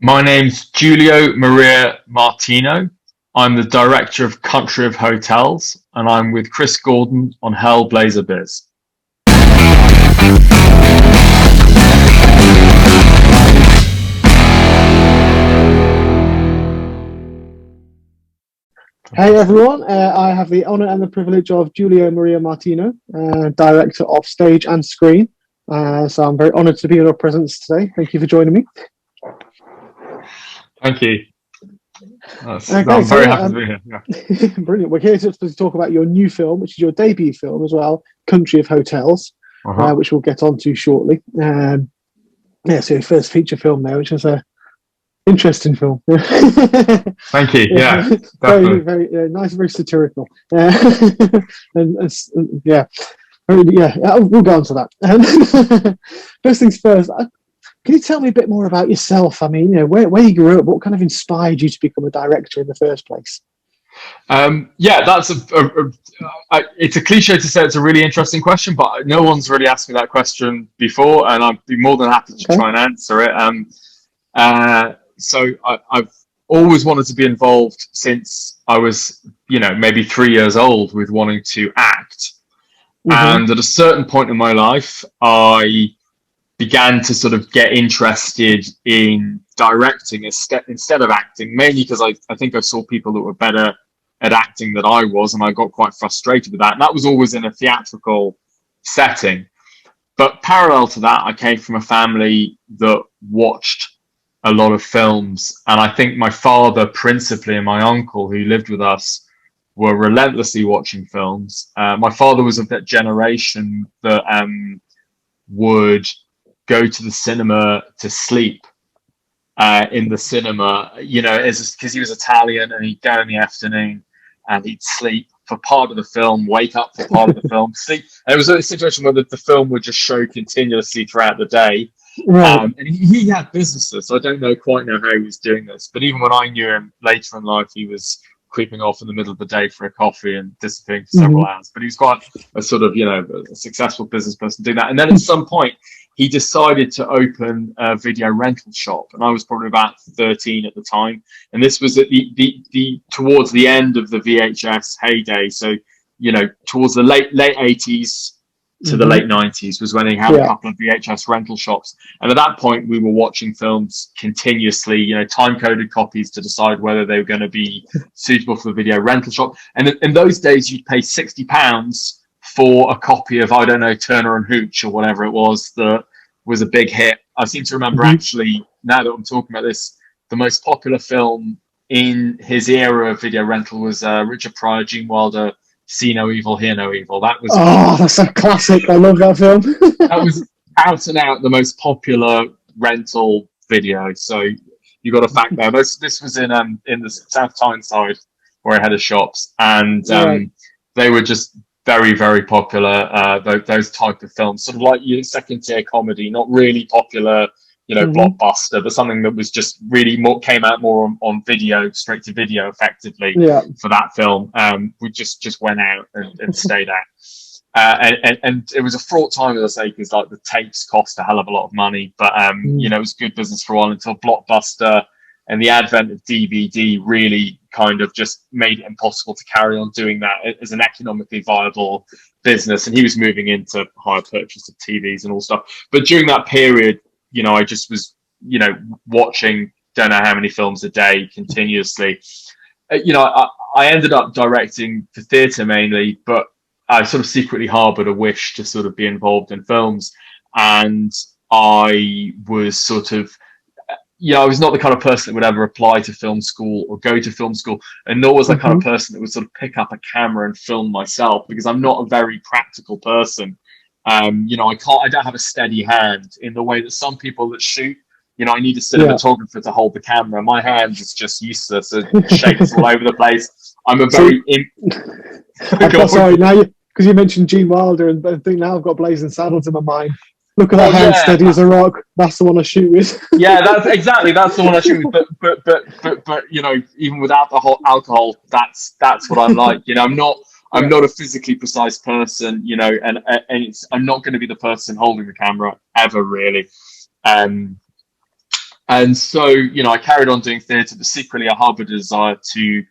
My name's Julio Martino. I'm the director of Country of Hotels, and I'm with Chris Gordon on Hellblazer Biz. Hey everyone, I have the honour and the privilege of Julio Maria Martino, director of stage and screen. So I'm very honoured to be in your presence today. Thank you for joining me. Thank you. Okay, I'm very happy to be here. Yeah. Brilliant. We're here to talk about your new film, which is your debut film as well, Country of Hotels, which we'll get onto shortly. So your first feature film there, which is a interesting film. Thank you. Yeah, very, very nice, very satirical. And yeah, we'll go on to that. First things first. Can you tell me a bit more about yourself? I mean, where you grew up, what kind of inspired you to become a director in the first place? That's it's a cliche to say it's a really interesting question, but no one's really asked me that question before, and I'd be more than happy to try and answer it. So I've always wanted to be involved since I was, maybe 3 years old, with wanting to act. And at a certain point in my life, I began to sort of get interested in directing instead of acting, mainly because I think I saw people that were better at acting than I was, and I got quite frustrated with that. And that was always in a theatrical setting. But parallel to that, I came from a family that watched a lot of films, and I think my father principally and my uncle who lived with us were relentlessly watching films. My father was of that generation that would go to the cinema to sleep in the cinema, because he was Italian, and he'd go in the afternoon and he'd sleep for part of the film, wake up for part of the film, sleep. And it was a situation where the film would just show continuously throughout the day. Right. And he had businesses, so I don't quite know how he was doing this. But even when I knew him later in life, he was creeping off in the middle of the day for a coffee and disappearing for several hours. But he was quite a sort of, a successful business person doing that. And then at some point, he decided to open a video rental shop, and I was probably about 13 at the time. And this was at the towards the end of the VHS heyday. So, towards the late 80s to the late 90s was when he had a couple of VHS rental shops. And at that point, we were watching films continuously, time-coded copies to decide whether they were going to be suitable for the video rental shop. And in those days, you'd pay £60 for a copy of, Turner and Hooch or whatever it was that was a big hit. I seem to remember actually, now that I'm talking about this, the most popular film in his era of video rental was Richard Pryor, Gene Wilder, See No Evil, Hear No Evil. That was that's a classic. I love that film. That was out and out the most popular rental video. So you got a fact there. This was in the South Tyneside where I had a shops, and they were just very, very popular. Those type of films, sort of like your second tier comedy, not really popular, blockbuster, but something that was just really came out more on video, straight to video, effectively for that film. We just went out and stayed out. And it was a fraught time, as I say, because like the tapes cost a hell of a lot of money, but it was good business for a while until Blockbuster and the advent of DVD really kind of just made it impossible to carry on doing that as an economically viable business. And he was moving into higher purchase of TVs and all stuff. But during that period, I just was, watching don't know how many films a day continuously. I ended up directing for theatre mainly, but I sort of secretly harbored a wish to sort of be involved in films. And I was sort of, I was not the kind of person that would ever apply to film school or go to film school, and nor was I the kind of person that would sort of pick up a camera and film myself, because I'm not a very practical person. I don't have a steady hand in the way that some people that shoot, I need a cinematographer to hold the camera. My hand is just useless. It shakes all over the place. I'm a very... Sorry, now because you mentioned Gene Wilder, and I think now I've got Blazing Saddles in my mind. Look at that hand, steady as a rock. That's the one I shoot with. That's the one I shoot with. But even without the whole alcohol, that's what I'm like. I'm not a physically precise person. And I'm not going to be the person holding the camera ever, really. And so, I carried on doing theatre, but secretly I harbored a desire to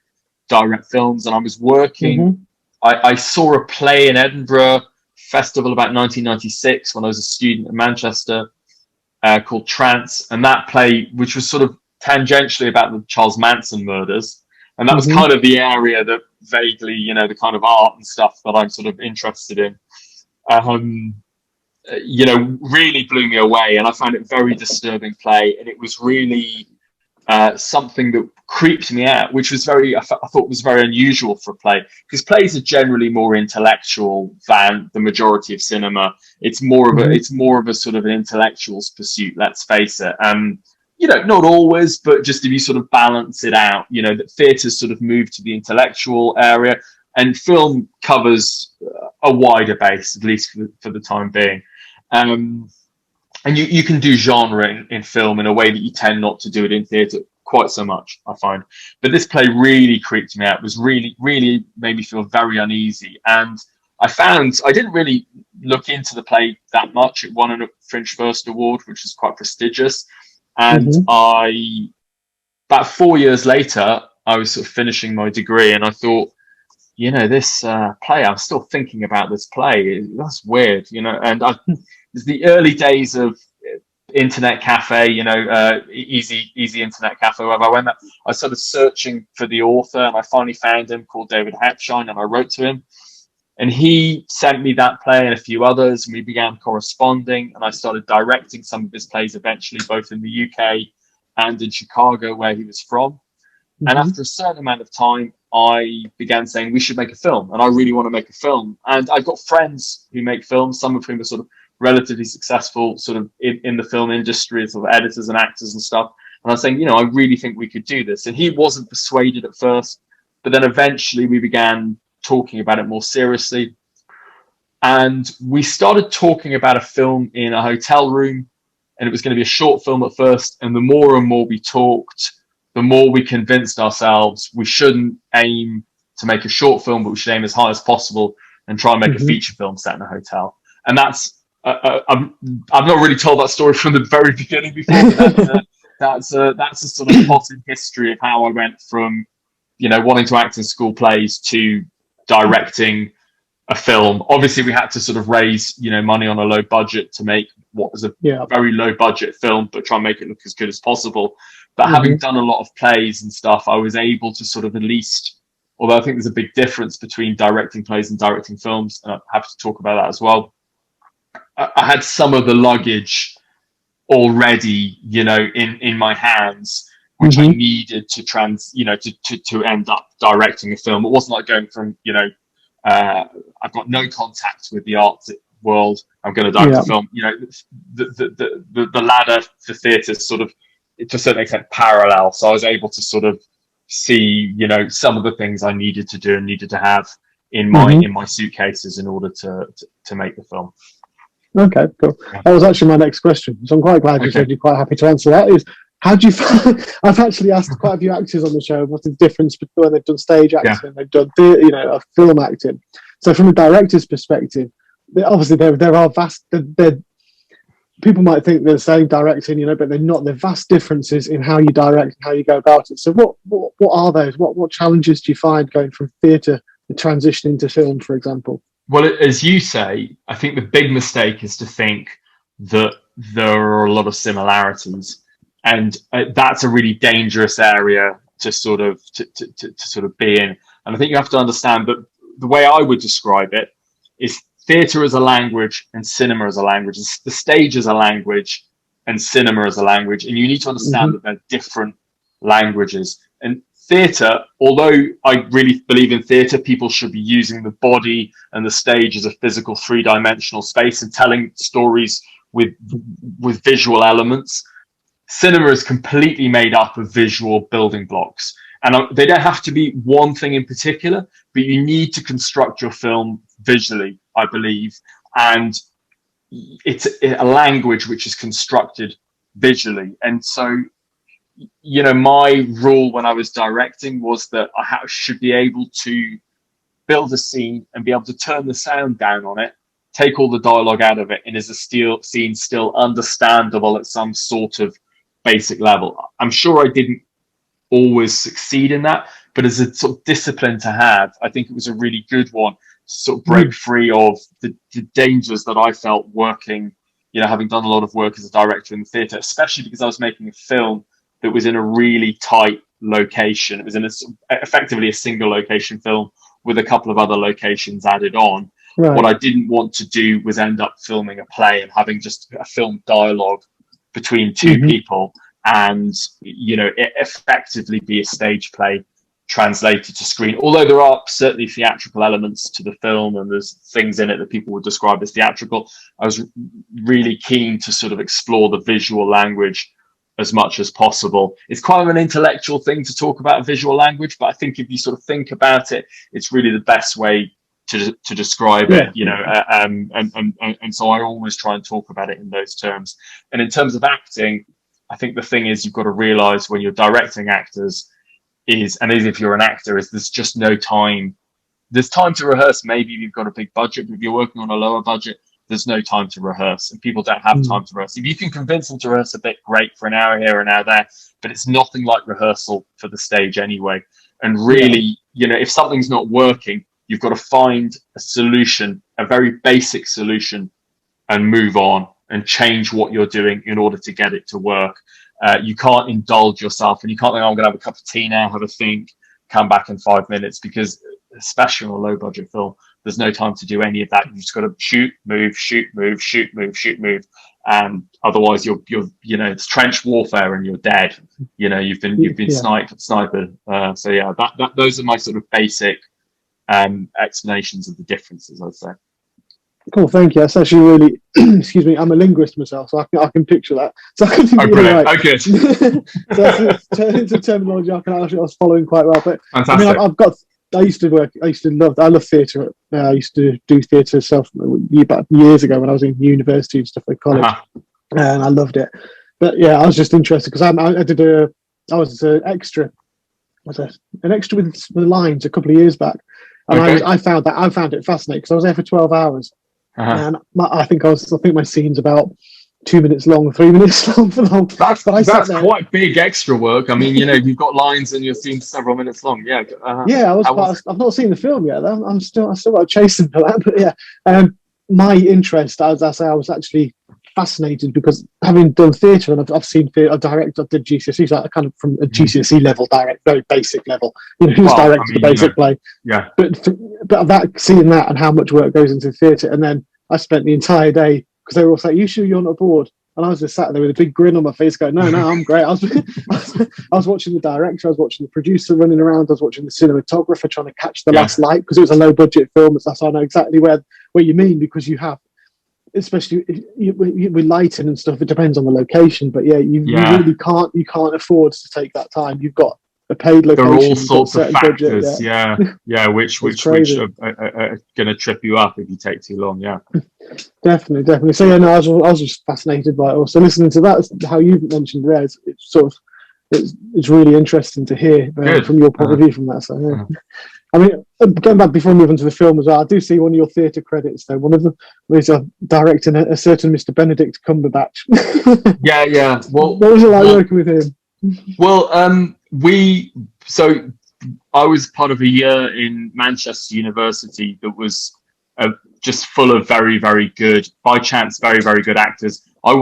direct films. And I was working, Mm-hmm. I saw a play in Edinburgh Festival about 1996 when I was a student in Manchester, called Trance. And that play, which was sort of tangentially about the Charles Manson murders. And that was Mm-hmm. kind of the area that vaguely, the kind of art and stuff that I'm sort of interested in. Um, really blew me away, and I found it very disturbing play, and it was really something that creeped me out, which was I thought was very unusual for a play, because plays are generally more intellectual than the majority of cinema. It's more of Mm-hmm. a sort of an intellectual's pursuit. Let's face it. Not always, but just if you sort of balance it out, that theatre's sort of moved to the intellectual area, and film covers a wider base, at least for the time being. Um, and you can do genre in film in a way that you tend not to do it in theatre quite so much, I find. But this play really creeped me out. It was really made me feel very uneasy. And I didn't really look into the play that much. It won a Fringe First Award, which was quite prestigious. And Mm-hmm. about 4 years later, I was sort of finishing my degree, and I thought, this play, I'm still thinking about this play. That's weird, and it's the early days of internet cafe, easy internet cafe, wherever I went. I started searching for the author, and I finally found him, called David Hepshine, and I wrote to him. And he sent me that play and a few others, and we began corresponding, and I started directing some of his plays eventually, both in the UK and in Chicago, where he was from. And Mm-hmm. after a certain amount of time, I began saying, we should make a film. And I really want to make a film. And I've got friends who make films, some of whom are sort of relatively successful sort of in the film industry, sort of editors and actors and stuff. And I was saying, I really think we could do this. And he wasn't persuaded at first, but then eventually we began talking about it more seriously. And we started talking about a film in a hotel room, and it was going to be a short film at first. And the more and more we talked, the more we convinced ourselves we shouldn't aim to make a short film, but we should aim as high as possible and try and make a Mm-hmm. feature film set in a hotel. And I've not really told that story from the very beginning before, but that's a sort of potted history of how I went from, wanting to act in school plays to directing a film. Obviously, we had to sort of raise, money on a low budget to make what was a Yeah. very low budget film, but try and make it look as good as possible. But Mm-hmm. having done a lot of plays and stuff, I was able to sort of at least, although I think there's a big difference between directing plays and directing films, and I'm happy to talk about that as well. I had some of the luggage already, in my hands, which I Mm-hmm. needed to to end up directing a film. It wasn't like going from, I've got no contact with the art world, I'm going to direct Yeah. a film. The ladder for theatre sort of, to a certain extent, parallel. So I was able to sort of see, some of the things I needed to do and needed to have in Mm-hmm. my suitcases in order to make the film. Okay, cool. That was actually my next question. So I'm quite glad you Okay. said you're quite happy to answer that. Is how do you find, I've actually asked quite a few actors on the show what's the difference between when they've done stage acting and they've done film acting. So from a director's perspective, obviously there are vast, people might think they're the same directing, but they're not. There are vast differences in how you direct and how you go about it. So what are those? What challenges do you find going from theatre to transitioning to film, for example? Well, as you say, I think the big mistake is to think that there are a lot of similarities, and that's a really dangerous area to sort of to sort of be in. And I think you have to understand that the way I would describe it is theatre as a language and cinema as a language. The stage as a language and cinema as a language, and you need to understand Mm-hmm. that they're different languages. And theatre, although I really believe in theatre, people should be using the body and the stage as a physical three-dimensional space and telling stories with visual elements. Cinema is completely made up of visual building blocks, and they don't have to be one thing in particular, but you need to construct your film visually, I believe, and it's a language which is constructed visually. And so, my rule when I was directing was that I should be able to build a scene and be able to turn the sound down on it, take all the dialogue out of it, and is a scene still understandable at some sort of basic level. I'm sure I didn't always succeed in that, but as a sort of discipline to have, I think it was a really good one to sort of break free of the dangers that I felt working, you know, having done a lot of work as a director in the theatre, especially because I was making a film that was in a really tight location. It was in effectively a single location film with a couple of other locations added on. Right. What I didn't want to do was end up filming a play and having just a film dialogue between two people, and, you know, it effectively be a stage play translated to screen. Although there are certainly theatrical elements to the film and there's things in it that people would describe as theatrical, I was really keen to sort of explore the visual language as much as possible. It's quite an intellectual thing to talk about visual language, but I think if you sort of think about it, it's really the best way to describe it, you know, and so I always try and talk about it in those terms. And in terms of acting, I think the thing is, you've got to realize when you're directing actors and if you're an actor, is there's just no time. There's time to rehearse. Maybe if you've got a big budget, but if you're working on a lower budget, there's no time to rehearse, and people don't have time to rehearse. If you can convince them to rehearse a bit, great, for an hour here, an hour there, but it's nothing like rehearsal for the stage anyway. And really, you know, if something's not working, you've got to find a solution, a very basic solution, and move on and change what you're doing in order to get it to work. You can't indulge yourself, and you can't think, oh, I'm going to have a cup of tea now, have a think, come back in 5 minutes, because especially on a low budget film, there's no time to do any of that. You've just got to shoot, move, shoot, move, shoot, move, shoot, move. Otherwise you're, you know, it's trench warfare and you're dead. You know, you've been sniped. So yeah, those are my sort of basic explanations of the differences, I'd say. Cool, thank you. That's actually really, excuse me, I'm a linguist myself, so I can picture that. So I can think brilliant. Right. Okay. So it's a terminology I was following quite well. But fantastic. I mean, I love theatre. I used to do theatre myself about years ago when I was in university and stuff at college, and I loved it. But yeah, I was just interested because I was an extra. An extra with lines a couple of years back, and I found it fascinating because I was there for 12 hours. And I think my scene's about 2 minutes long, 3 minutes long. That's quite big extra work. I mean, you know, you've got lines and your scene's several minutes long. Yeah. I've not seen the film yet, though. I still got to chase them for that. But yeah, my interest, as I say, I was actually fascinated because having done theatre and I've seen theatre, I did GCSE, so I kind of from a GCSE level, very basic level. You know, just directed the basic play. Yeah. But seeing that and how much work goes into theatre, and then I spent the entire day because they were all saying, "You sure you're not bored?" And I was just sat there with a big grin on my face, going, "No, I'm great." I was watching the director, I was watching the producer running around, I was watching the cinematographer trying to catch the last light because it was a low budget film. So I know exactly where you mean, because you have, especially with lighting and stuff, it depends on the location. But yeah, you really can't afford to take that time. You've got a paid location. There are all sorts of factors, budget, which are going to trip you up if you take too long. Yeah, definitely. So yeah, no, I was just fascinated by it. Also, listening to that, how you mentioned there, it's really interesting to hear from your point of view from that. So yeah. I mean, going back before we move on to the film as well, I do see one of your theatre credits though. One of them was directing a certain Mr. Benedict Cumberbatch. Yeah. Well, what was it like working with him? Well, I was part of a year in Manchester University that was just full of very, very good, by chance, very, very good actors. I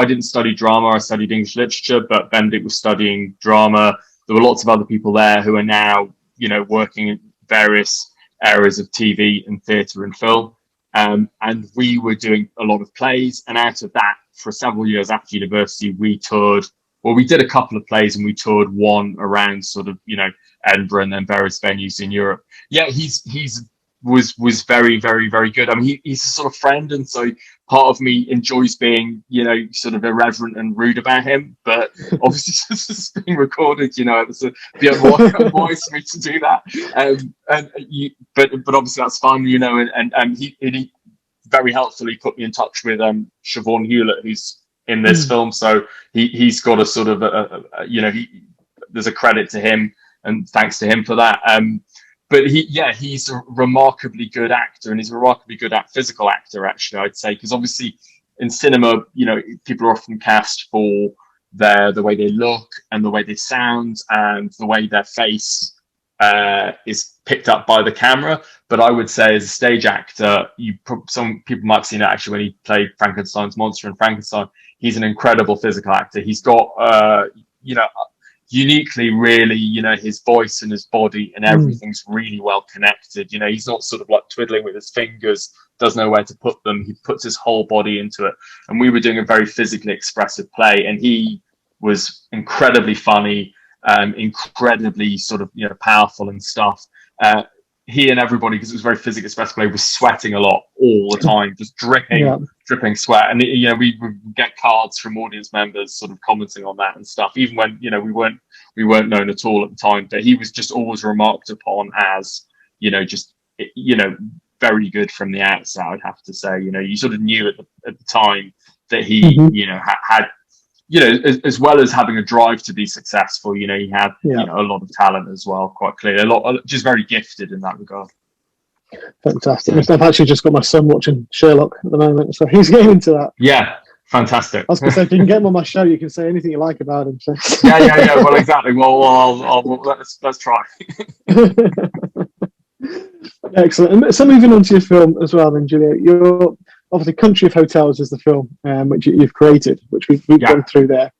didn't study drama. I studied English literature, but Benedict was studying drama. There were lots of other people there who are now, you know, working in various areas of TV and theatre and film. And we were doing a lot of plays. And out of that, for several years after university, we toured. Well, we did a couple of plays and we toured one around sort of, you know, Edinburgh and then various venues in Europe. Yeah, was very, very, very good. I mean, he's a sort of friend, and so part of me enjoys being, you know, sort of irreverent and rude about him. But obviously, this is being recorded, you know, it's be unwise for me to do that. But obviously that's fun, you know. And he very helpfully put me in touch with Siobhan Hewlett, who's in this film. So he's got a sort of there's a credit to him, and thanks to him for that. But he's a remarkably good actor, and he's a remarkably good physical actor, actually, I'd say, because obviously in cinema, you know, people are often cast for the way they look and the way they sound and the way their face is picked up by the camera. But I would say, as a stage actor, some people might have seen it actually when he played Frankenstein's monster in Frankenstein. He's an incredible physical actor. He's got, uniquely, really, his voice and his body and everything's really well connected. He's not sort of like twiddling with his fingers, doesn't know where to put them. He puts his whole body into it. And we were doing a very physically expressive play, and he was incredibly funny, incredibly sort of, powerful and stuff. He and everybody, because it was very physically expressive play, was sweating a lot all the time, just dripping sweat. And we would get cards from audience members sort of commenting on that and stuff, even when we weren't known at all at the time. But he was just always remarked upon as very good from the outset, I'd have to say. You sort of knew at the time that he had as well as having a drive to be successful, he had a lot of talent as well, quite clearly. Just very gifted in that regard. Fantastic. I've actually just got my son watching Sherlock at the moment, so he's getting into that. Yeah, fantastic. I was going to say, if you can get him on my show, you can say anything you like about him. So. Yeah. Well, exactly. Well, let's try. Excellent. And so moving on to your film as well, then, Julio, you're obviously Country of Hotels is the film which you've created, which we've gone through there.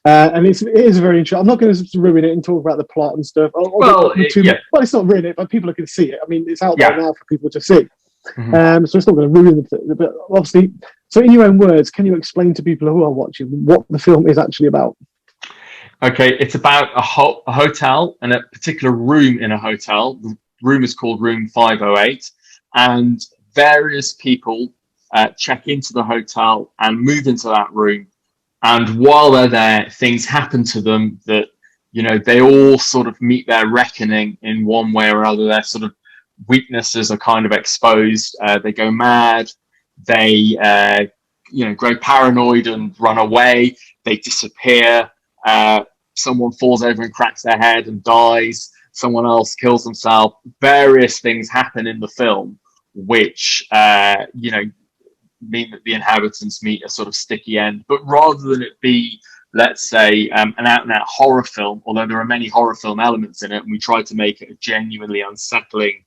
And it is very interesting. I'm not going to ruin it and talk about the plot and stuff. Well, it's not ruin it, but people can see it. I mean, it's out there now for people to see. So it's not going to ruin it. But obviously, so in your own words, can you explain to people who are watching what the film is actually about? Okay, it's about a hotel and a particular room in a hotel. The room is called Room 508, and various people check into the hotel and move into that room. And while they're there, things happen to them that, they all sort of meet their reckoning in one way or other. Their sort of weaknesses are kind of exposed. They go mad. They, grow paranoid and run away. They disappear. Someone falls over and cracks their head and dies. Someone else kills themselves. Various things happen in the film, which, mean that the inhabitants meet a sort of sticky end. But rather than it be, let's say, an out-and-out horror film, although there are many horror film elements in it, and we try to make it a genuinely unsettling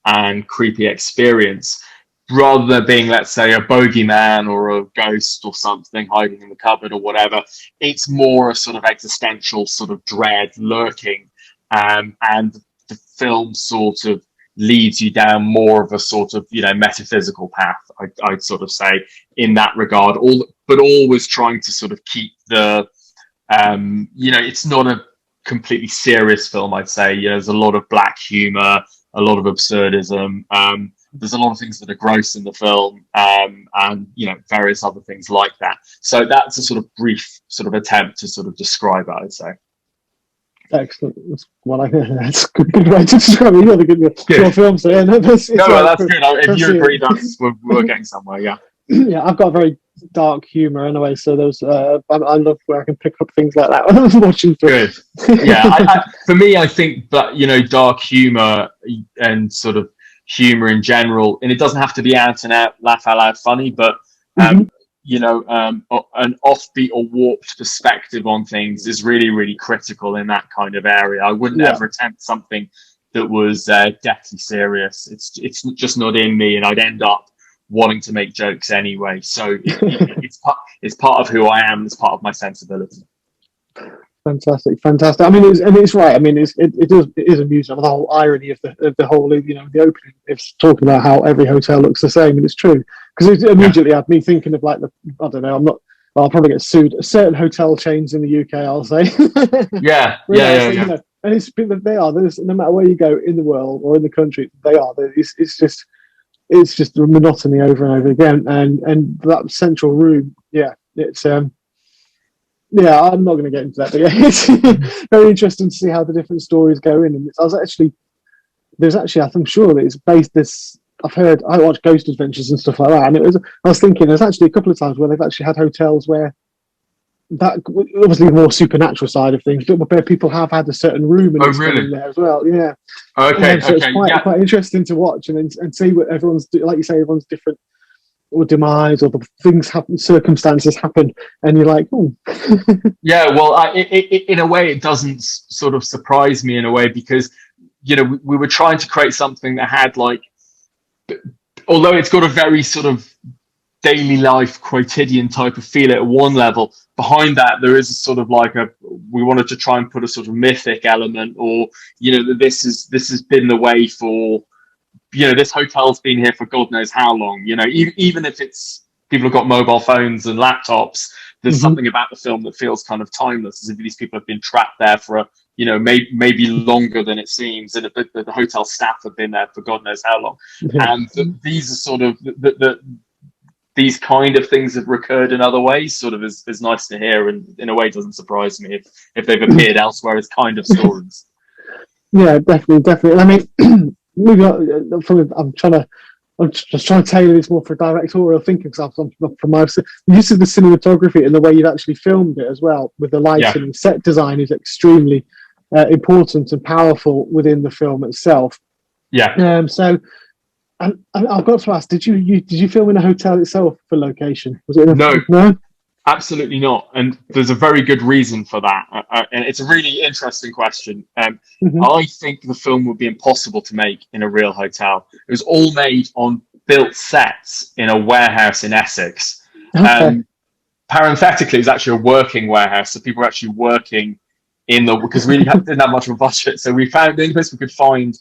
and creepy experience, rather than being, let's say, a bogeyman or a ghost or something hiding in the cupboard or whatever, it's more a sort of existential sort of dread lurking, and the film sort of leads you down more of a sort of metaphysical path, I'd sort of say, in that regard, but always trying to sort of keep the it's not a completely serious film, I'd say. There's a lot of black humor, a lot of absurdism, there's a lot of things that are gross in the film, and various other things like that. So that's a sort of brief sort of attempt to sort of describe it, I'd say. Excellent. That's a good way to describe it. You're the good film, so yeah, that's good. If you agree, we're getting somewhere. Yeah. Yeah, I've got very dark humor anyway, so those I love where I can pick up things like that when I'm watching films. Good. Yeah, for me, I think that dark humor and sort of humor in general, and it doesn't have to be out and out laugh out loud funny, but an offbeat or warped perspective on things is really, really critical in that kind of area. I wouldn't ever attempt something that was deathly serious. It's just not in me, and I'd end up wanting to make jokes anyway. So it's part of who I am. It's part of my sensibility. Fantastic. I mean, it's right. I mean, it is amusing. The whole irony of the whole, the opening. It's talking about how every hotel looks the same, and it's true, because it immediately had me thinking of like I don't know. I'll probably get sued. Certain hotel chains in the UK, I'll say. Yeah. And they are. No matter where you go in the world or in the country, they are. It's just the monotony over and over again, and that central room. Yeah, it's Yeah, I'm not going to get into that, but yeah, it's very interesting to see how the different stories go in. And I'm sure that it's based this. I watched Ghost Adventures and stuff like that, and I was thinking there's actually a couple of times where they've actually had hotels where that obviously the more supernatural side of things, but where people have had a certain room and in there as well. Yeah. Okay. So it's quite interesting to watch and see what everyone's, like you say, everyone's different or demise, or the things happen, circumstances happen, and you're like, oh. Yeah, well, in a way, it doesn't sort of surprise me in a way, because we were trying to create something that had, like, although it's got a very sort of daily life quotidian type of feel at one level, behind that there is a sort of like we wanted to try and put a sort of mythic element, or that this has been the way for, this hotel's been here for God knows how long. Even if it's people have got mobile phones and laptops, there's Mm-hmm. something about the film that feels kind of timeless, as if these people have been trapped there for maybe longer than it seems, and the hotel staff have been there for God knows how long. Yeah. And these are sort of these kind of things have recurred in other ways, sort of is nice to hear, and in a way doesn't surprise me if they've appeared elsewhere as kind of stories. Yeah, definitely. I mean, moving on I'm just trying to tailor this more for directorial thinking, because from my the use of the cinematography and the way you've actually filmed it as well, with the Yeah, lighting and set design, is extremely important and powerful within the film itself. yeah. So, and I've got to ask, did you film in a hotel itself for location? Was it No, no? absolutely not. And there's a very good reason for that. And it's a really interesting question. Mm-hmm. I think the film would be impossible to make in a real hotel. It was all made on built sets in a warehouse in Essex. Okay. Parenthetically, it's actually a working warehouse, so people were actually working because we didn't have much of a budget. So we found the only place we could find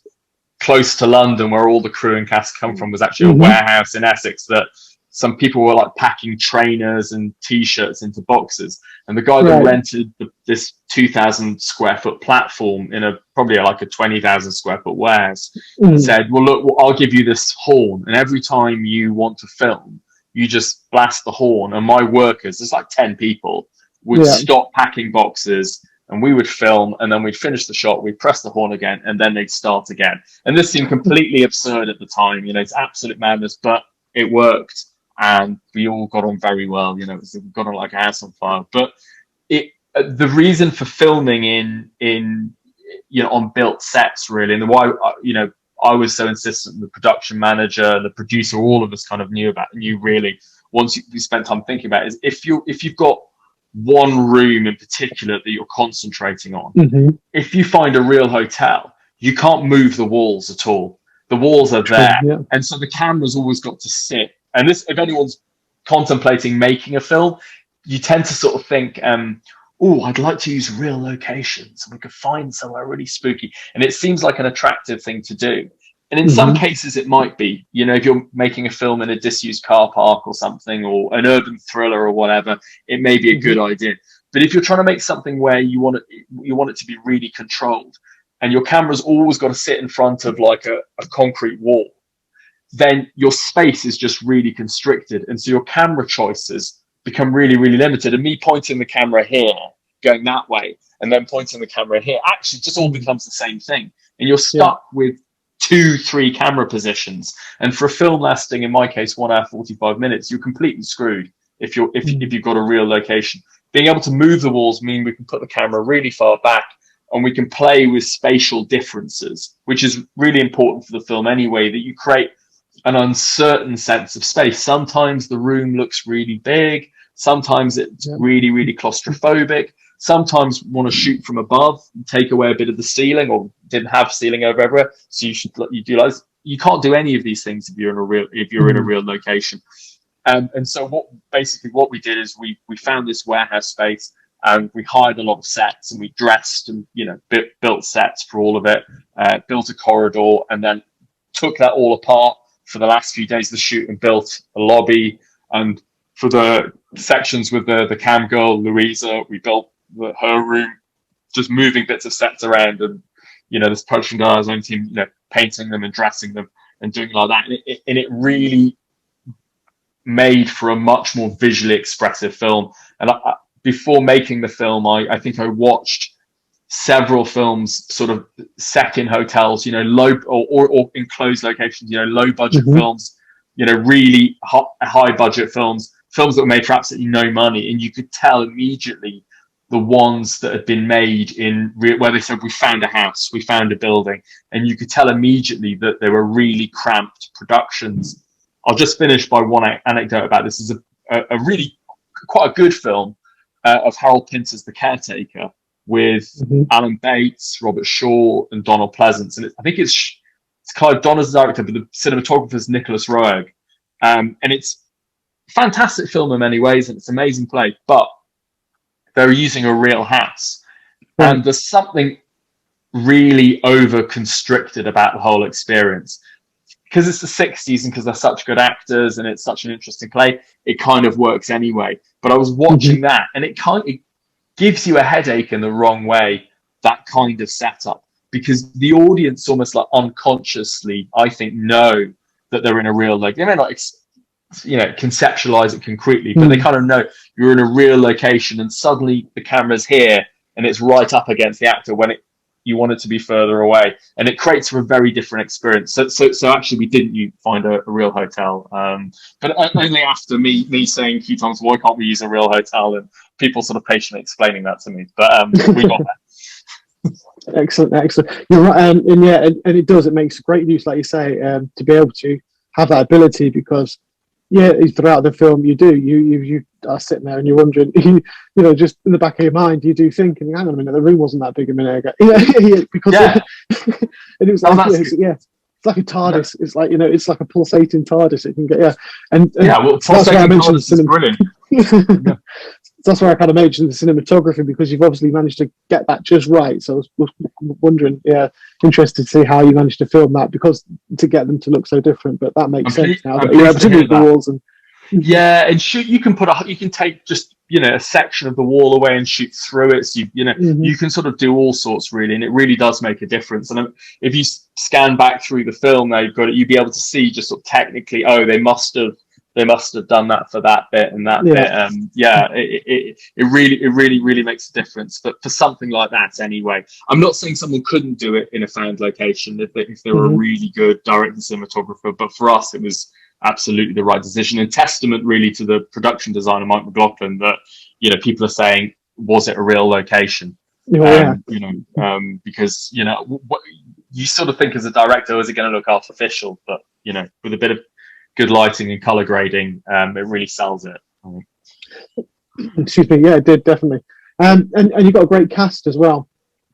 close to London, where all the crew and cast come from, was actually a Mm-hmm. warehouse in Essex that some people were like packing trainers and t-shirts into boxes. And the guy that Right. rented this 2,000 square foot platform in probably like a 20,000 square foot warehouse said, well, look, I'll give you this horn, and every time you want to film, you just blast the horn, and my workers, there's like 10 people, would stop packing boxes, and we would film, and then we'd finish the shot, we'd press the horn again, and then they'd start again. And this seemed completely absurd at the time. It's absolute madness, but it worked, and we all got on very well. We got on like a house on fire. But the reason for filming in on built sets, really, and why I was so insistent, the production manager, the producer, all of us kind of knew really, once we spent time thinking about it, is if you've got one room in particular that you're concentrating on, if you find a real hotel, you can't move the walls at all. The walls are there. Yeah. And so the camera's always got to sit. And this, if anyone's contemplating making a film, you tend to sort of think, I'd like to use real locations, and we could find somewhere really spooky. And it seems like an attractive thing to do. And in some cases it might be, if you're making a film in a disused car park or something, or an urban thriller or whatever, it may be a good idea. But if you're trying to make something where you want it to be really controlled, and your camera's always got to sit in front of like a concrete wall, then your space is just really constricted. And so your camera choices become really, really limited. And me pointing the camera here, going that way, and then pointing the camera here, actually just all becomes the same thing. And you're stuck with 2-3 camera positions. And for a film lasting, in my case, 1 hour 45 minutes, you're completely screwed if you've got a real location. Being able to move the walls mean we can put the camera really far back, and we can play with spatial differences, which is really important for the film anyway, that you create an uncertain sense of space. Sometimes the room looks really big. Sometimes it's really, really claustrophobic. Sometimes we want to shoot from above and take away a bit of the ceiling, or didn't have ceiling over everywhere. So you can't do any of these things if you're in a real location. And so what we did is we found this warehouse space, and we hired a lot of sets, and we dressed and built sets for all of it, built a corridor, and then took that all apart for the last few days of the shoot and built a lobby. And for the sections with the cam girl Louisa, we built her room, just moving bits of sets around, and this production guy, his own team, painting them and dressing them and doing like that. And it really made for a much more visually expressive film. And before making the film, I think I watched several films sort of set in hotels, low or enclosed locations, low budget films, really high budget films that were made for absolutely no money. And you could tell immediately the ones that had been made where they said, we found a house, we found a building. And you could tell immediately that they were really cramped productions I'll just finish by one anecdote about this. Is a really quite a good film of Harold Pinter's The Caretaker with Alan Bates, Robert Shaw, and Donald Pleasance. And I think it's Clive Donner's the director, but the cinematographer is Nicholas Roeg. And it's a fantastic film in many ways, and it's an amazing play, but they're using a real house. And there's something really over-constricted about the whole experience. Because it's the 60s and because they're such good actors and it's such an interesting play, it kind of works anyway. But I was watching that, and it gives you a headache in the wrong way, that kind of setup, because the audience almost like unconsciously, I think, know that they're in a real, like, they may not conceptualize it concretely, but they kind of know you're in a real location, and suddenly the camera's here and it's right up against the actor when you want it to be further away, and it creates a very different experience. So actually, we didn't find a real hotel, but only after me saying a few times, why can't we use a real hotel, and people sort of patiently explaining that to me. But we got there. Excellent. You're right, and it does. It makes great use, like you say, to be able to have that ability, because throughout the film you are sitting there and you're wondering, just in the back of your mind, you do think, hang on a minute, the room wasn't that big a minute ago. Because and it was like, it's like a TARDIS. It's like, it's like a pulsating TARDIS. It can get pulsating TARDIS is brilliant. That's why I kind of mentioned the cinematography, because you've obviously managed to get that just right. So I was wondering, interested to see how you managed to film that, because to get them to look so different. But that makes sense now. Particularly the walls and and shoot. You can take just a section of the wall away and shoot through it. So you can sort of do all sorts, really, and it really does make a difference. And if you scan back through the film, now you'd be able to see just sort of technically, they must have done that for that bit and that bit. It really makes a difference. But for something like that, anyway, I'm not saying someone couldn't do it in a found location if they were a really good director cinematographer. But for us, it was absolutely the right decision, and testament really to the production designer Mike McLaughlin that people are saying, was it a real location? Because you sort of think as a director, is it going to look artificial? But with a bit of good lighting and color grading, it really sells it. Excuse me, it did, definitely. And you've got a great cast as well.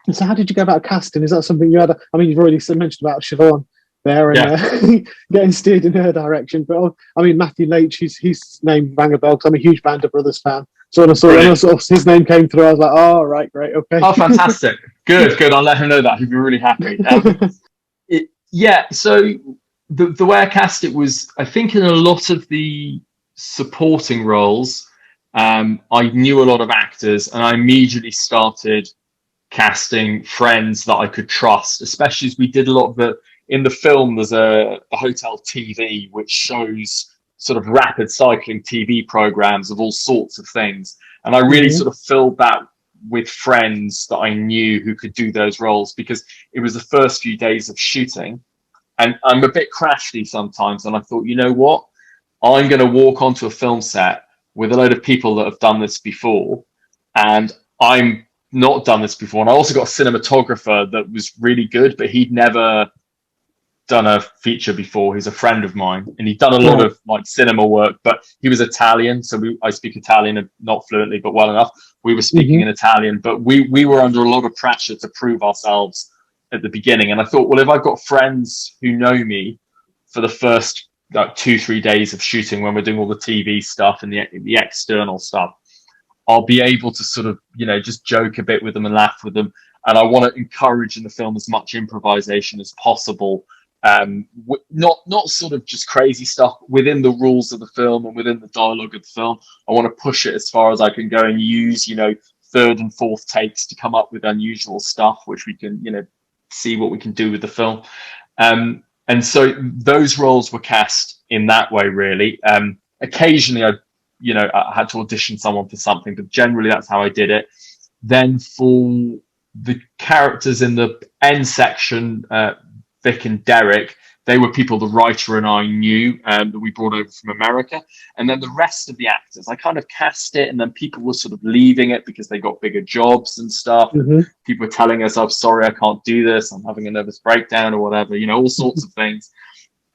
And so how did you go about casting? Is that something you had? You've already mentioned about Siobhan there and getting steered in her direction. But Matthew Leitch, his name rang a bell because I'm a huge Band of Brothers fan. So when I saw his name came through, I was like, oh, right, great, okay. Oh, fantastic. Good. I'll let him know that. He'd be really happy. So the way I cast it was, I think in a lot of the supporting roles, I knew a lot of actors, and I immediately started casting friends that I could trust, especially as we did a lot of in the film, there's a hotel TV, which shows sort of rapid cycling TV programs of all sorts of things. And I really sort of filled that with friends that I knew who could do those roles, because it was the first few days of shooting. And I'm a bit crafty sometimes. And I thought, you know what? I'm going to walk onto a film set with a load of people that have done this before. And I'm not done this before. And I also got a cinematographer that was really good, but he'd never done a feature before. He's a friend of mine, and he'd done a lot of like cinema work, but he was Italian. So I speak Italian, not fluently, but well enough. We were speaking in Italian, but we were under a lot of pressure to prove ourselves at the beginning. And I thought, well, if I've got friends who know me for the first 2-3 days of shooting, when we're doing all the TV stuff and the external stuff, I'll be able to sort of, just joke a bit with them and laugh with them. And I want to encourage in the film as much improvisation as possible. Not sort of just crazy stuff within the rules of the film and within the dialogue of the film. I want to push it as far as I can go and use, third and fourth takes to come up with unusual stuff, which we can, see what we can do with the film. And so those roles were cast in that way, really. Occasionally I had to audition someone for something, but generally that's how I did it. Then for the characters in the end section, Vic and Derek, they were people the writer and I knew that we brought over from America. And then the rest of the actors, I kind of cast it, and then people were sort of leaving it because they got bigger jobs and stuff. People were telling us, I'm sorry, I can't do this. I'm having a nervous breakdown or whatever, all sorts of things.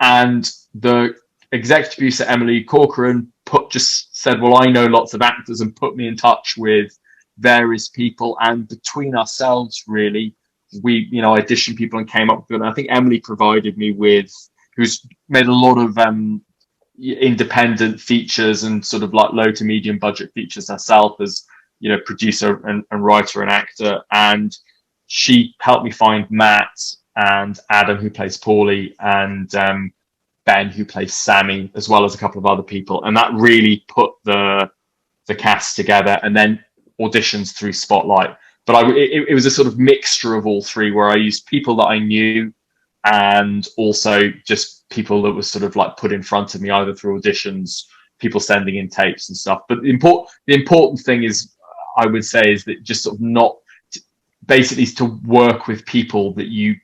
And the executive producer Emily Corcoran just said, well, I know lots of actors, and put me in touch with various people, and between ourselves, really, we, you know, auditioned people and came up with it. And I think Emily provided me with, who's made a lot of independent features and sort of like low to medium budget features herself, as, you know, producer and writer and actor. And she helped me find Matt and Adam, who plays Paulie, and Ben, who plays Sammy, as well as a couple of other people. And that really put the cast together, and then auditions through Spotlight. But it was a sort of mixture of all three, where I used people that I knew, and also just people that were sort of like put in front of me, either through auditions, people sending in tapes and stuff. But the important thing is, I would say, is that just sort of not, basically, is to work with people that you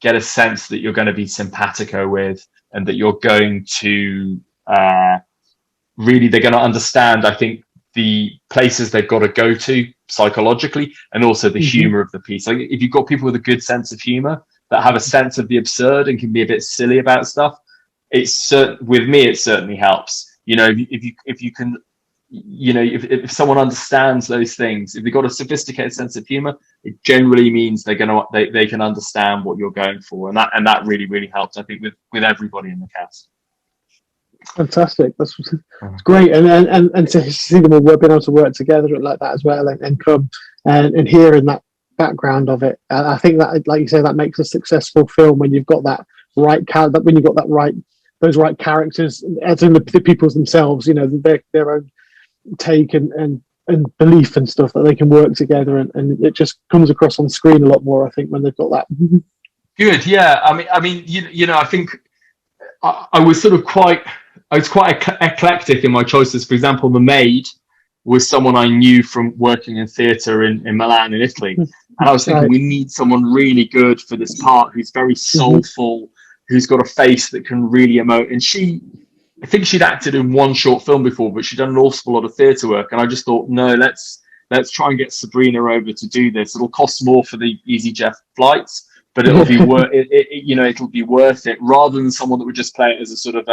get a sense that you're going to be simpatico with, and that you're going to really, they're going to understand, I think, the places they've got to go to psychologically, and also the humor of the piece. Like, if you've got people with a good sense of humor, that have a sense of the absurd and can be a bit silly about stuff, with me, it certainly helps. You know, if you can, you know, if someone understands those things, if they've got a sophisticated sense of humor, it generally means they can understand what you're going for, and that really helps, I think, with everybody in the cast. Fantastic. That's great. And to see them all being able to work together like that as well, and come and hearing that background of it, I think that, like you say, that makes a successful film when you've got that right character, when you've got that right, those right characters, as in the people themselves, you know, their own take and belief and stuff, that they can work together, and it just comes across on screen a lot more, I think, when they've got that. Good. Yeah. I mean, you know, I think I was sort of quite eclectic in my choices. For example, the maid was someone I knew from working in theatre in Milan, in Italy. And I was thinking, we need someone really good for this part, who's very soulful, who's got a face that can really emote. And I think she'd acted in one short film before, but she'd done an awful lot of theatre work. And I just thought, no, let's try and get Sabrina over to do this. It'll cost more for the EasyJet flights, but it'll be worth it. You know, it'll be worth it, rather than someone that would just play it as a sort of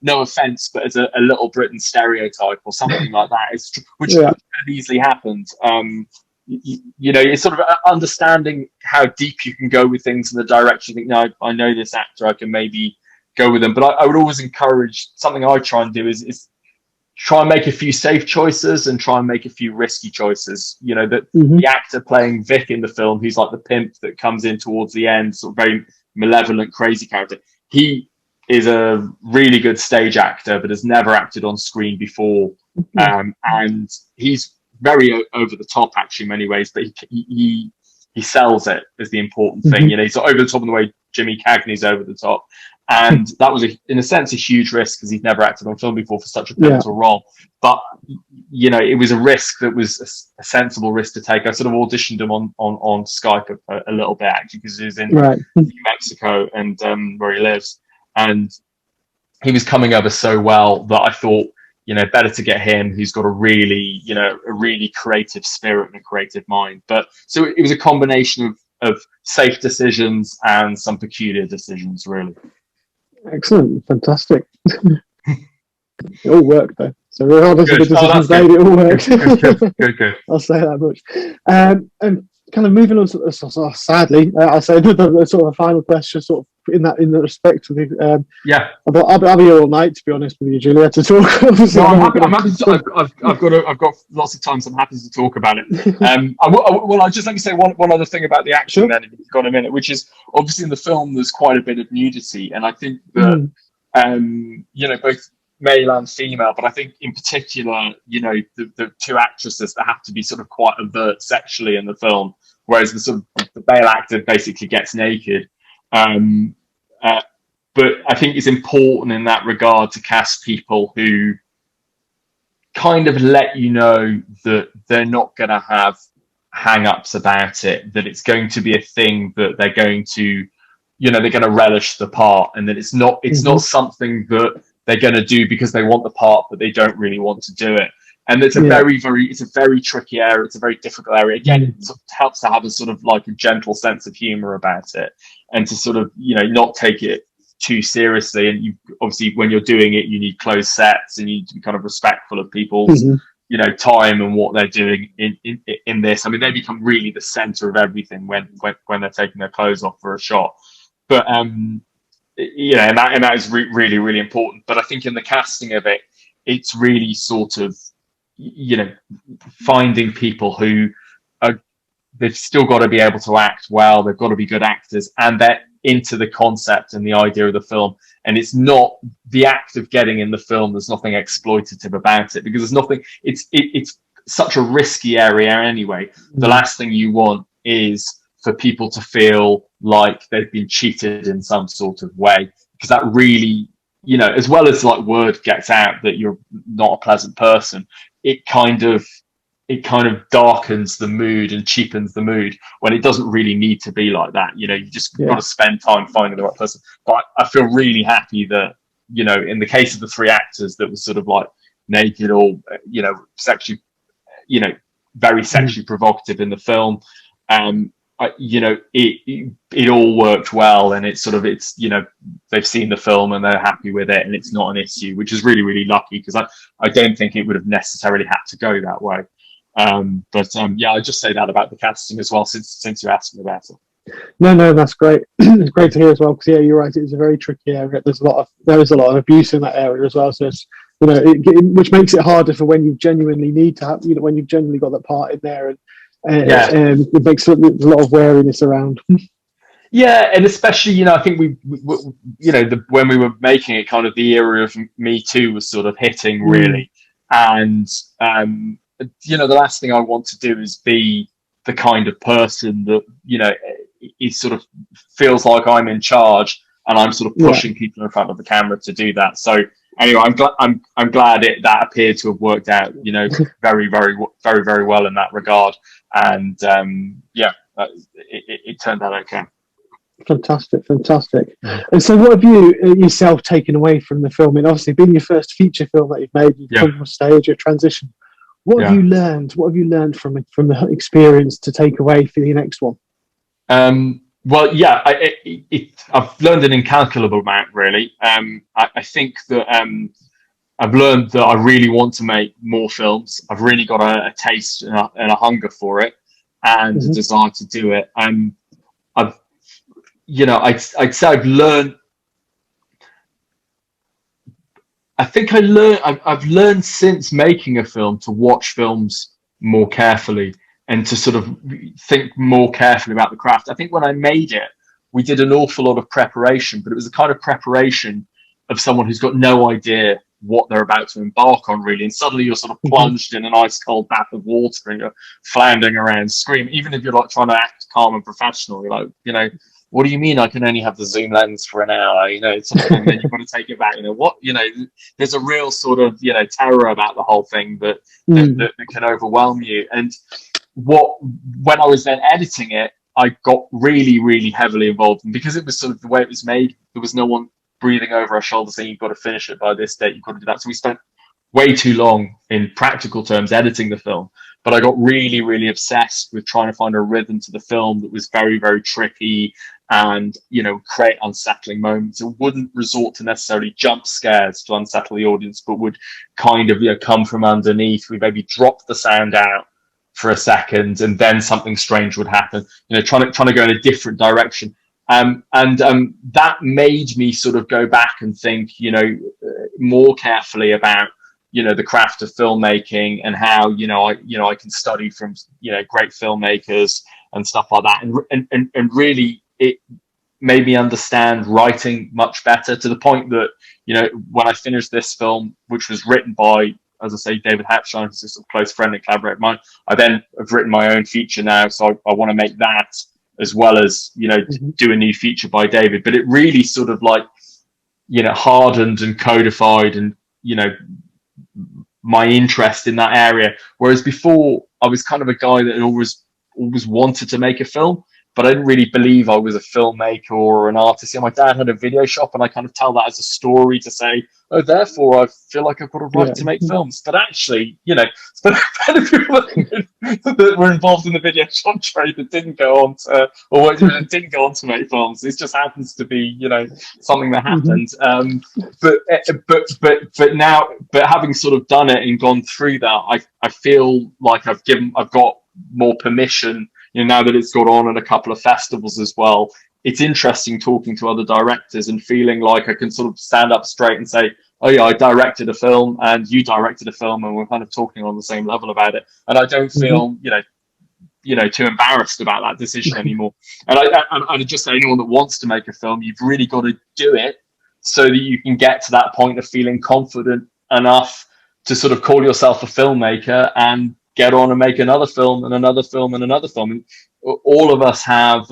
no offense, but as a Little Britain stereotype or something like that, which could have easily happened. You know, it's sort of understanding how deep you can go with things in the direction. You think, no, I know this actor, I can maybe go with them. But I would always encourage, something I try and do is try and make a few safe choices and try and make a few risky choices. You know, that the actor playing Vic in the film, who's like the pimp that comes in towards the end, sort of very malevolent, crazy character, he is a really good stage actor, but has never acted on screen before. And he's very over the top, actually, in many ways, but he sells it, is the important thing. You know, he's over the top in the way Jimmy Cagney's over the top. And that was, in a sense, a huge risk, because he's never acted on film before for such a pivotal role. But, you know, it was a risk that was a sensible risk to take. I sort of auditioned him on Skype a little bit, actually, because he was in New Mexico, and where he lives. And he was coming over so well that I thought, you know, better to get him, who's got a really creative spirit and a creative mind. But so it was a combination of safe decisions and some peculiar decisions, really. Excellent. Fantastic. It all worked, though. So regardless of the decisions made, it all worked. Good. I'll say that much. And kind of moving on to, sadly, I'll say the sort of final question, sort of in the respect of the I'll be here all night, to be honest with you, Julia, to talk. No, I'm happy to, I've got lots of time, so I'm happy to talk about it. I'd just like to say one other thing about the action, then, if you've got a minute, which is, obviously in the film there's quite a bit of nudity, and I think that you know, both male and female, but I think in particular, you know, the two actresses that have to be sort of quite overt sexually in the film, whereas the male actor basically gets naked. But I think it's important in that regard to cast people who kind of let you know that they're not going to have hang-ups about it, that it's going to be a thing that they're going to, you know, they're going to relish the part, and that it's not something that they're going to do because they want the part, but they don't really want to do it. And it's a very tricky area. It's a very difficult area. Again, it sort of helps to have a sort of like a gentle sense of humor about it, and to sort of, you know, not take it too seriously. And you obviously, when you're doing it, you need closed sets and you need to be kind of respectful of people's time and what they're doing in this. I mean, they become really the center of everything when they're taking their clothes off for a shot. But and that is really, really important. But I think in the casting of it, it's really sort of finding people who are, they've still got to be able to act well, they've got to be good actors, and they're into the concept and the idea of the film. And it's not the act of getting in the film, there's nothing exploitative about it, because there's nothing, it's such a risky area anyway. The last thing you want is for people to feel like they've been cheated in some sort of way, because that really, as well as like word gets out that you're not a pleasant person, it kind of darkens the mood and cheapens the mood when it doesn't really need to be like that. You just got to spend time finding the right person. But I feel really happy that, in the case of the three actors that was sort of like naked or, sexually, very sexually provocative in the film, it all worked well, and it's they've seen the film and they're happy with it, and it's not an issue, which is really, really lucky, because I don't think it would have necessarily had to go that way. I just say that about the casting as well, since you asked me about it. No, that's great. It's great to hear as well, because you're right, it's a very tricky area. There is a lot of abuse in that area as well, so it's which makes it harder for when you genuinely need to have, when you've genuinely got that part in there, and it makes a lot of wariness around. Yeah, and especially, I think when we were making it, kind of the era of Me Too was sort of hitting really, and the last thing I want to do is be the kind of person that it sort of feels like I'm in charge and I'm sort of pushing people in front of the camera to do that. So anyway, I'm glad that appeared to have worked out, very, very, very, very well in that regard, and it turned out okay. Fantastic. And so what have you yourself taken away from the film? And obviously being your first feature film that you've made, you've come from stage, your transition. What have you learned? What have you learned from the experience to take away for your next one? I've learned an incalculable amount, really. I think that I've learned that I really want to make more films. I've really got a taste and a hunger for it, and a desire to do it. I'd say I've learned. I've learned since making a film to watch films more carefully and to sort of think more carefully about the craft. I think when I made it, we did an awful lot of preparation, but it was the kind of preparation of someone who's got no idea what they're about to embark on, really. And suddenly you're sort of plunged in an ice cold bath of water and you're floundering around, screaming. Even if you're like trying to act calm and professional, you're like, what do you mean I can only have the zoom lens for an hour? It's something that you've got to take it back. There's a real sort of, terror about the whole thing that can overwhelm you. And when I was then editing it, I got really, really heavily involved. And because it was sort of the way it was made, there was no one breathing over our shoulders saying, you've got to finish it by this date, you've got to do that. So we spent way too long in practical terms editing the film. But I got really, really obsessed with trying to find a rhythm to the film that was very, very tricky and, create unsettling moments. It wouldn't resort to necessarily jump scares to unsettle the audience, but would kind of, come from underneath. We maybe drop the sound out for a second and then something strange would happen, trying to go in a different direction. That made me sort of go back and think, more carefully about, the craft of filmmaking and how, I can study from, great filmmakers and stuff like that. And really it made me understand writing much better, to the point that, when I finished this film, which was written by, as I say, David Hapshine, who's a sort of close friend and collaborator of mine, I then have written my own feature now. So I want to make that as well as, do a new feature by David. But it really sort of like, hardened and codified and, my interest in that area. Whereas before I was kind of a guy that always wanted to make a film, but I didn't really believe I was a filmmaker or an artist. My dad had a video shop, and I kind of tell that as a story to say, oh, therefore I feel like I've got a right to make films. But actually, it's the people that were involved in the video shop trade that didn't go on to, or didn't go on to make films. It just happens to be, something that happened. But now, having sort of done it and gone through that, I feel like I've got more permission, now that it's got on at a couple of festivals as well. It's interesting talking to other directors and feeling like I can sort of stand up straight and say, oh yeah, I directed a film and you directed a film, and we're kind of talking on the same level about it. And I don't feel, too embarrassed about that decision anymore. And I just say, anyone that wants to make a film, you've really got to do it so that you can get to that point of feeling confident enough to sort of call yourself a filmmaker and get on and make another film and another film and another film. And all of us have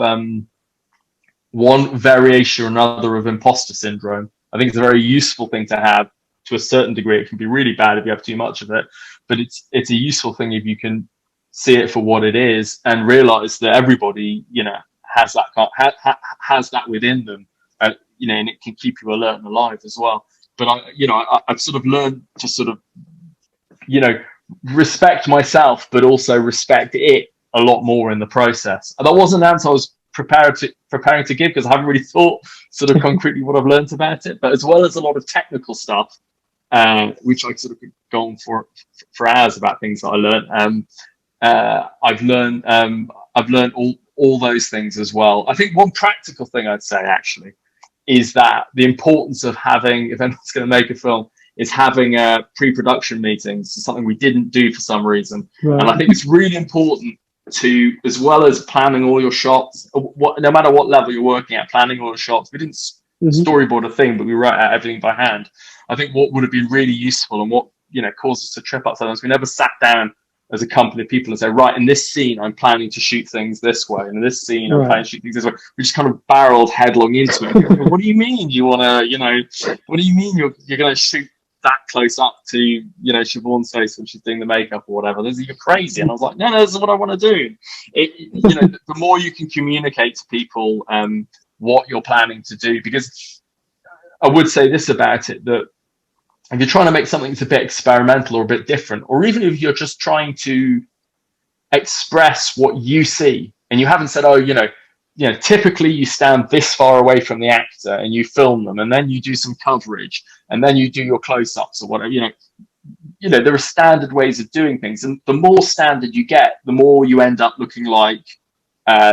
one variation or another of imposter syndrome. I think it's a very useful thing to have to a certain degree. It can be really bad if you have too much of it, but it's a useful thing if you can see it for what it is and realize that everybody, has that within them, and it can keep you alert and alive as well. But I've sort of learned to sort of, respect myself, but also respect it a lot more in the process. And that wasn't an answer I was preparing to give, because I haven't really thought sort of concretely what I've learned about it. But as well as a lot of technical stuff, which I sort of could go on for hours about things that I learned. I've learned all those things as well. I think one practical thing I'd say actually is that the importance of having, if anyone's going to make a film, is having pre-production meetings. It's something we didn't do for some reason. Right. And I think it's really important to, as well as planning all your shots, no matter what level you're working at, planning all the shots. We didn't storyboard a thing, but we write out everything by hand. I think what would have been really useful, and what caused us to trip up sometimes, we never sat down as a company of people and say, right, in this scene I'm planning to shoot things this way, and in this scene I'm planning to shoot things this way. We just kind of barreled headlong into it. What do you mean you want to, what do you mean you're going to shoot that close up to Siobhan's face when she's doing the makeup or whatever? You're crazy. And I was like, no, this is what I want to do. The more you can communicate to people what you're planning to do, because I would say this about it, that if you're trying to make something that's a bit experimental or a bit different, or even if you're just trying to express what you see, and you haven't said, typically you stand this far away from the actor and you film them, and then you do some coverage, and then you do your close-ups or whatever. There are standard ways of doing things, and the more standard you get, the more you end up looking like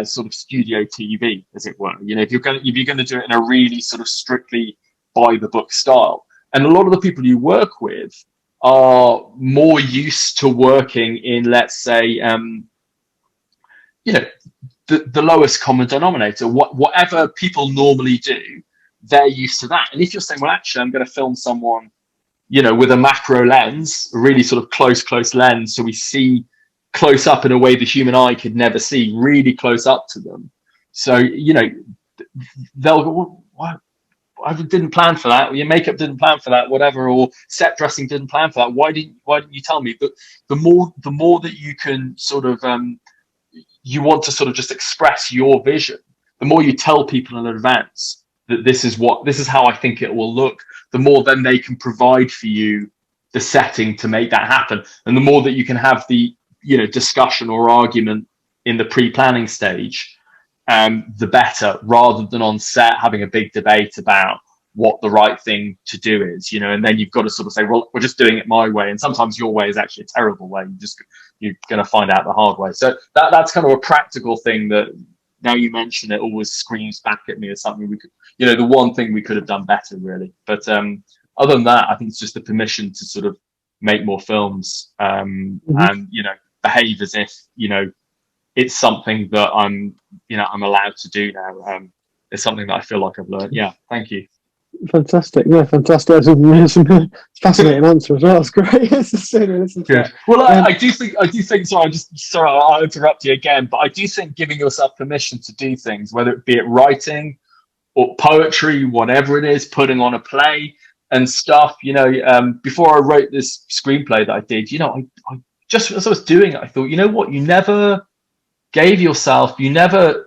sort of studio TV, as it were. If you're going to do it in a really sort of strictly by the book style. And a lot of the people you work with are more used to working in, let's say, the lowest common denominator. Whatever people normally do, they're used to that. And if you're saying, well, actually, I'm going to film someone, with a macro lens, a really sort of close lens, so we see close up in a way the human eye could never see, really close up to them. So, they'll go, well, what? I didn't plan for that. Your makeup didn't plan for that, whatever, or set dressing didn't plan for that. Why didn't you tell me? But the more that you can sort of you want to sort of just express your vision, the more you tell people in advance that this is how I think it will look, the more then they can provide for you the setting to make that happen. And the more that you can have the discussion or argument in the pre-planning stage, the better, rather than on set having a big debate about what the right thing to do is, and then you've got to sort of say, well, we're just doing it my way. And sometimes your way is actually a terrible way. You're going to find out the hard way. So that's kind of a practical thing that, now you mention it, always screams back at me as something we could, the one thing we could have done better, really. But other than that, I think it's just the permission to sort of make more films and, behave as if, it's something that I'm allowed to do now. It's something that I feel like I've learned. Yeah, thank you. Fantastic. Yeah, fantastic. That's a fascinating answer as well. It's great. Good. Well, I do think. Sorry, I'll interrupt you again, but I do think giving yourself permission to do things, whether it be it writing or poetry, whatever it is, putting on a play and stuff. Before I wrote this screenplay that I did, I just as I was doing it, I thought, you know what, you never gave yourself, you never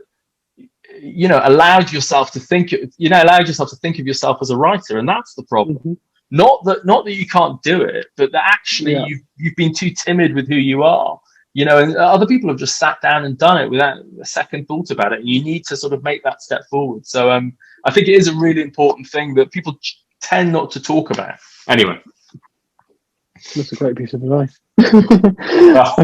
allowed yourself to think, allowed yourself to think of yourself as a writer, and that's the problem. Mm-hmm. Not that you can't do it, but that actually you've been too timid with who you are, and other people have just sat down and done it without a second thought about it. And you need to sort of make that step forward. So I think it is a really important thing that people tend not to talk about. Anyway. That's a great piece of advice. Well,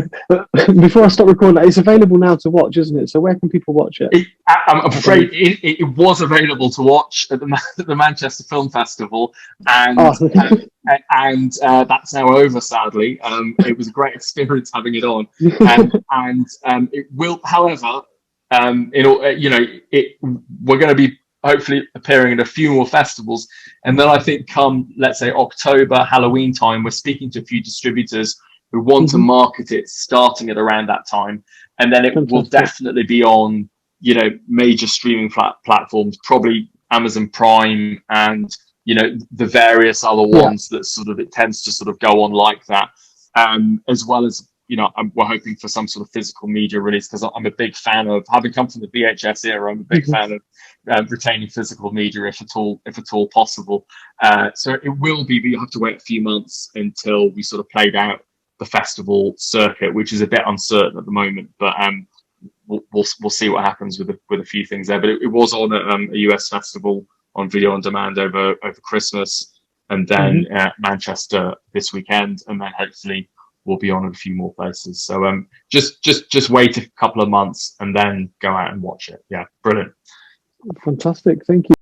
before I stop recording, it's available now to watch, isn't it? So where can people watch it? I'm afraid it was available to watch at the Manchester Film Festival, and that's now over, sadly. It was a great experience having it on, and it will, however, we're going to be hopefully appearing at a few more festivals, and then I think come, let's say, October, Halloween time, we're speaking to a few distributors who want to market it starting at around that time, and then it will definitely be on major streaming platforms, probably Amazon Prime and the various other ones that sort of, it tends to sort of go on like that, as well as we're hoping for some sort of physical media release, because I'm a big fan of, having come from the VHS era, I'm a big fan of retaining physical media if at all possible. So it will be, but you have to wait a few months until we sort of played out the festival circuit, which is a bit uncertain at the moment. But we'll see what happens with a few things there. But it was on a US festival on video on demand over Christmas, and then Manchester this weekend, and then hopefully we'll be on in a few more places. So just wait a couple of months and then go out and watch it. Yeah, brilliant. Fantastic. Thank you.